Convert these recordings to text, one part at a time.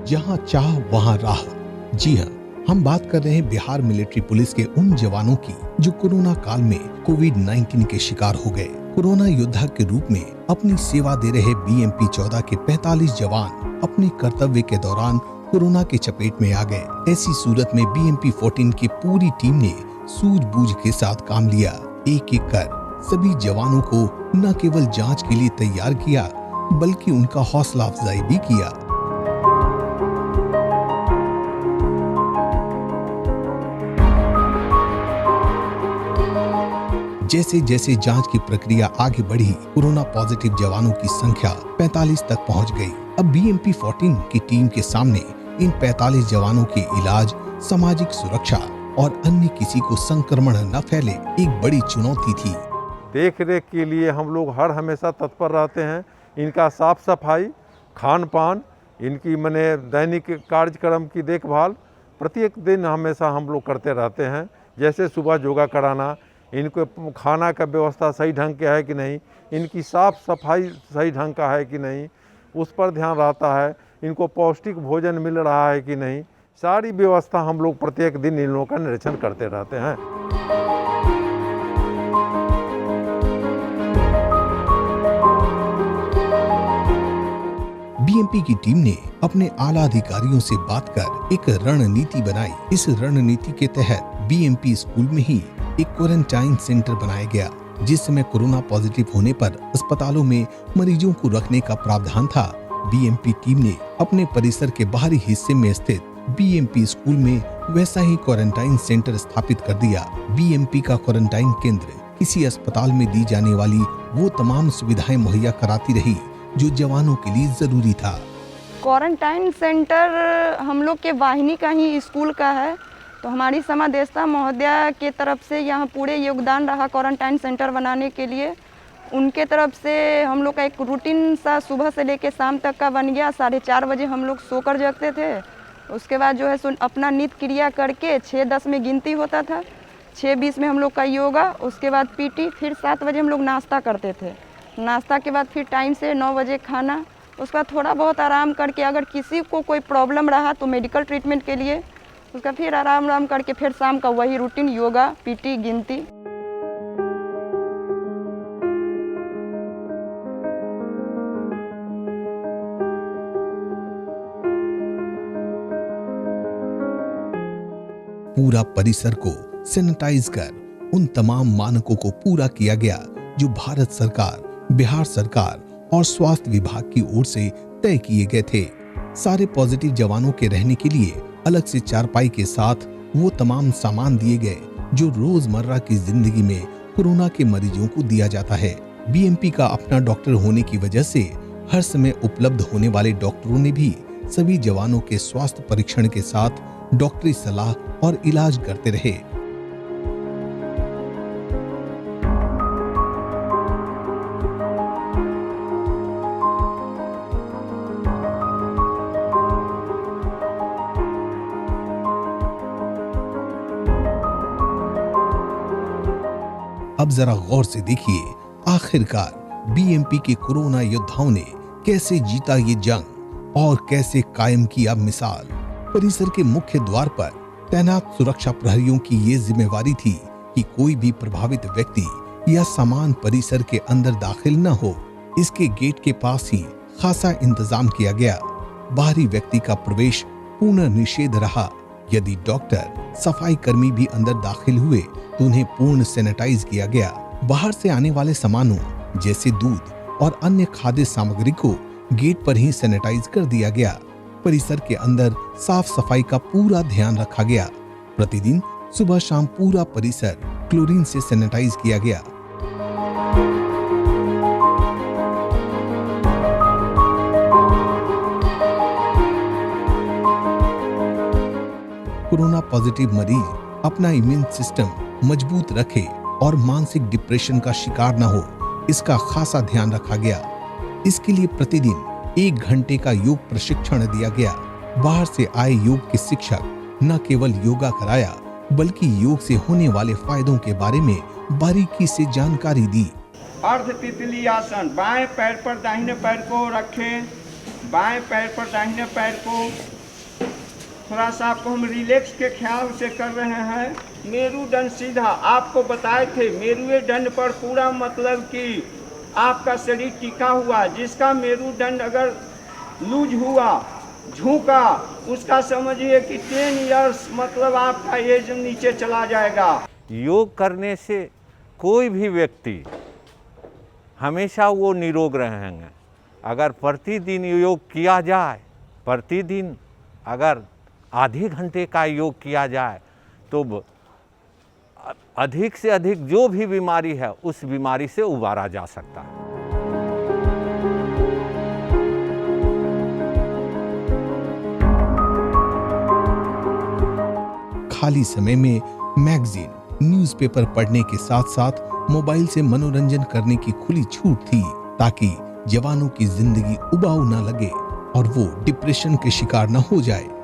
जहां चाह वहां राह। जी हाँ, हम बात कर रहे हैं बिहार मिलिट्री पुलिस के उन जवानों की जो कोरोना काल में कोविड-19 के शिकार हो गए। कोरोना योद्धा के रूप में अपनी सेवा दे रहे BMP 14 के 45 जवान अपने कर्तव्य के दौरान कोरोना के चपेट में आ गए। ऐसी सूरत में BMP 14 की पूरी टीम ने सूझबूझ के साथ काम लिया। एक एक कर सभी जवानों को न केवल जांच के लिए तैयार किया, बल्कि उनका हौसला अफजाई भी किया। जैसे जैसे जांच की प्रक्रिया आगे बढ़ी, कोरोना पॉजिटिव जवानों की संख्या 45 तक पहुंच गई। अब BMP 14 की टीम के सामने इन 45 जवानों के इलाज, सामाजिक सुरक्षा और अन्य किसी को संक्रमण न फैले एक बड़ी चुनौती थी। देख रेख के लिए हम लोग हर हमेशा तत्पर रहते हैं। इनका साफ सफाई, खान पान, इनकी मने दैनिक कार्यक्रम की देखभाल प्रत्येक दिन हमेशा हम लोग करते रहते हैं। जैसे सुबह योगा कराना, इनको खाना का व्यवस्था सही ढंग का है कि नहीं, इनकी साफ सफाई सही ढंग का है कि नहीं, उस पर ध्यान रहता है। इनको पौष्टिक भोजन मिल रहा है कि नहीं, सारी व्यवस्था हम लोग प्रत्येक दिन इन लोगों का निरीक्षण करते रहते हैं। BMP की टीम ने अपने आला अधिकारियों से बात कर एक रणनीति बनाई। इस रणनीति के तहत BMP स्कूल में ही एक क्वारंटाइन सेंटर बनाया गया। जिस समय कोरोना पॉजिटिव होने पर अस्पतालों में मरीजों को रखने का प्रावधान था, BMP टीम ने अपने परिसर के बाहरी हिस्से में स्थित BMP स्कूल में वैसा ही क्वारंटाइन सेंटर स्थापित कर दिया। BMP का क्वारंटाइन केंद्र किसी अस्पताल में दी जाने वाली वो तमाम सुविधाएं मुहैया कराती रही जो जवानों के लिए जरूरी था। क्वारंटाइन सेंटर हम लोग के वाहिनी का ही स्कूल का है, तो हमारी समादेष्टा महोदया के तरफ से यहाँ पूरे योगदान रहा क्वारंटाइन सेंटर बनाने के लिए। उनके तरफ से हम लोग का एक रूटीन सा सुबह से लेके शाम तक का बन गया। 4:30 बजे हम लोग सोकर जगते थे। उसके बाद जो है अपना नित्य क्रिया करके 6:10 में गिनती होता था, 6:20 में हम लोग का योगा, उसके बाद PT, फिर 7 बजे हम लोग नाश्ता करते थे। नाश्ता के बाद फिर टाइम से 9 बजे खाना, उसका थोड़ा बहुत आराम करके अगर किसी को कोई प्रॉब्लम रहा तो मेडिकल ट्रीटमेंट के लिए, उसका फिर आराम करके फिर शाम का वही रूटीन योगा, PT, गिनती। पूरा परिसर को सैनिटाइज कर उन तमाम मानकों को पूरा किया गया जो भारत सरकार, बिहार सरकार और स्वास्थ्य विभाग की ओर से तय किए गए थे। सारे पॉजिटिव जवानों के रहने के लिए अलग से चारपाई के साथ वो तमाम सामान दिए गए जो रोजमर्रा की जिंदगी में कोरोना के मरीजों को दिया जाता है। BMP का अपना डॉक्टर होने की वजह से हर समय उपलब्ध होने वाले डॉक्टरों ने भी सभी जवानों के स्वास्थ्य परीक्षण के साथ डॉक्टरी सलाह और इलाज करते रहे। अब जरा गौर से देखिए, आखिरकार BMP के कोरोना योद्धाओं ने कैसे जीता ये जंग और कैसे कायम किया मिसाल। परिसर के मुख्य द्वार पर तैनात सुरक्षा प्रहरियों की ये जिम्मेवारी थी कि कोई भी प्रभावित व्यक्ति या सामान परिसर के अंदर दाखिल न हो। इसके गेट के पास ही खासा इंतजाम किया गया। बाहरी व्यक्ति का प्रवेश पूर्ण निषेध रहा। यदि डॉक्टर, सफाई कर्मी भी अंदर दाखिल हुए तो उन्हें पूर्ण सैनिटाइज किया गया। बाहर से आने वाले सामानों जैसे दूध और अन्य खाद्य सामग्री को गेट पर ही सैनिटाइज कर दिया गया। परिसर के अंदर साफ सफाई का पूरा ध्यान रखा गया। प्रतिदिन सुबह शाम पूरा परिसर क्लोरीन से सैनिटाइज किया गया। कोरोना पॉजिटिव मरीज अपना इम्यून सिस्टम मजबूत रखे और मानसिक डिप्रेशन का शिकार न हो, इसका खासा ध्यान रखा गया। इसके लिए प्रतिदिन 1 घंटे का योग प्रशिक्षण दिया गया। बाहर से आए योग के शिक्षक न केवल योगा कराया, बल्कि योग से होने वाले फायदों के बारे में बारीकी से जानकारी दी। अर्ध तितली आसन, बाएं पैर पर दाहिने पैर को रखें, बाएं पैर पर दाहिने पैर को थोड़ा सा आपको हम रिलैक्स के ख्याल से कर रहे हैं। मेरुदंड सीधा, आपको बताए थे मेरुदंड पर पूरा मतलब कि आपका शरीर टिका हुआ, जिसका मेरुदंड अगर लूज हुआ, झुका, उसका समझिए कि 10 इयर्स मतलब आपका एज नीचे चला जाएगा। योग करने से कोई भी व्यक्ति हमेशा वो निरोग रहेंगे। अगर प्रतिदिन योग किया जाए, प्रतिदिन अगर आधे घंटे का योग किया जाए तो अधिक से अधिक जो भी बीमारी है उस बीमारी से उबारा जा सकता है। खाली समय में मैगजीन, न्यूज़पेपर पढ़ने के साथ साथ मोबाइल से मनोरंजन करने की खुली छूट थी, ताकि जवानों की जिंदगी उबाऊ ना लगे और वो डिप्रेशन के शिकार ना हो जाए।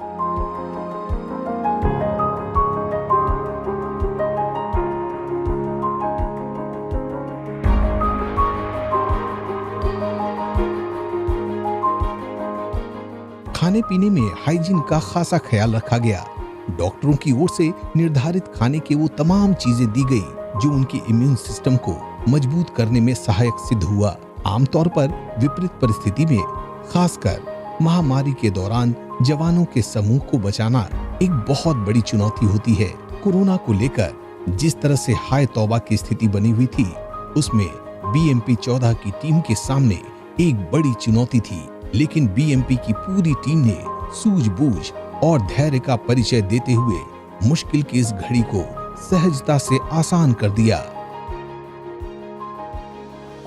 खाने पीने में हाइजीन का खासा ख्याल रखा गया। डॉक्टरों की ओर से निर्धारित खाने की वो तमाम चीजें दी गई जो उनके इम्यून सिस्टम को मजबूत करने में सहायक सिद्ध हुआ। आमतौर पर विपरीत परिस्थिति में, खासकर महामारी के दौरान, जवानों के समूह को बचाना एक बहुत बड़ी चुनौती होती है। कोरोना को लेकर जिस तरह से हाय तौबा की स्थिति बनी हुई थी, उसमें बीएमपी 14 की टीम के सामने एक बड़ी चुनौती थी, लेकिन बीएमपी की पूरी टीम ने सूझबूझ और धैर्य का परिचय देते हुए मुश्किल की इस घड़ी को सहजता से आसान कर दिया।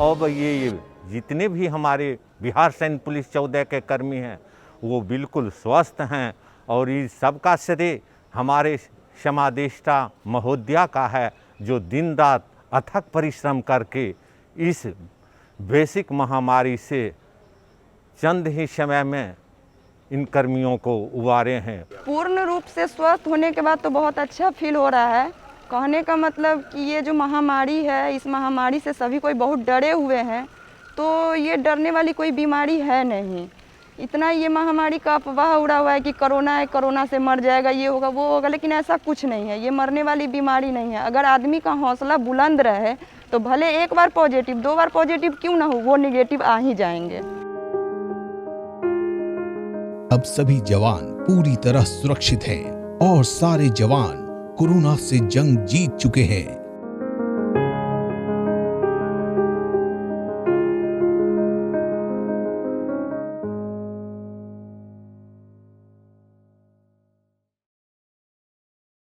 और ये जितने भी हमारे बिहार सैन्य पुलिस 14 के कर्मी हैं वो बिल्कुल स्वस्थ हैं, और इस सबका श्रेय हमारे समादेष्टा महोदया का है, जो दिन रात अथक परिश्रम करके इस वैश्विक महामारी से चंद ही समय में इन कर्मियों को उबारे हैं। पूर्ण रूप से स्वस्थ होने के बाद तो बहुत अच्छा फील हो रहा है। कहने का मतलब कि ये जो महामारी है, इस महामारी से सभी कोई बहुत डरे हुए हैं, तो ये डरने वाली कोई बीमारी है नहीं। इतना ये महामारी का अफवाह उड़ा हुआ है कि कोरोना है, कोरोना से मर जाएगा, ये होगा वो होगा, लेकिन ऐसा कुछ नहीं है। ये मरने वाली बीमारी नहीं है। अगर आदमी का हौसला बुलंद रहे तो भले एक बार पॉजिटिव, 2 बार पॉजिटिव क्यों ना हो, वो निगेटिव आ ही जाएंगे। अब सभी जवान पूरी तरह सुरक्षित हैं और सारे जवान कोरोना से जंग जीत चुके हैं।